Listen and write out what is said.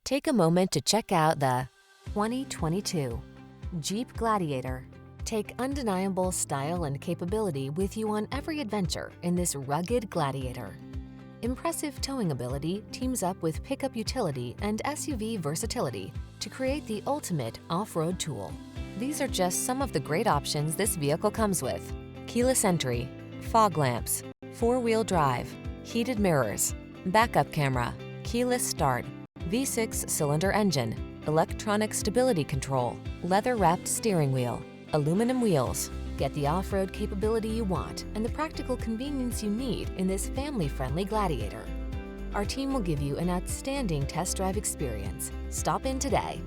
Take a moment to check out the 2022 Jeep Gladiator. Take undeniable style and capability with you on every adventure in this rugged Gladiator. Impressive towing ability teams up with pickup utility and SUV versatility to create the ultimate off-road tool. These are just some of the great options this vehicle comes with: keyless entry, fog lamps, four-wheel drive, heated mirrors, backup camera, keyless start, V6 cylinder engine, electronic stability control, leather-wrapped steering wheel, aluminum wheels. Get the off-road capability you want and the practical convenience you need in this family-friendly Gladiator. Our team will give you an outstanding test drive experience. Stop in today.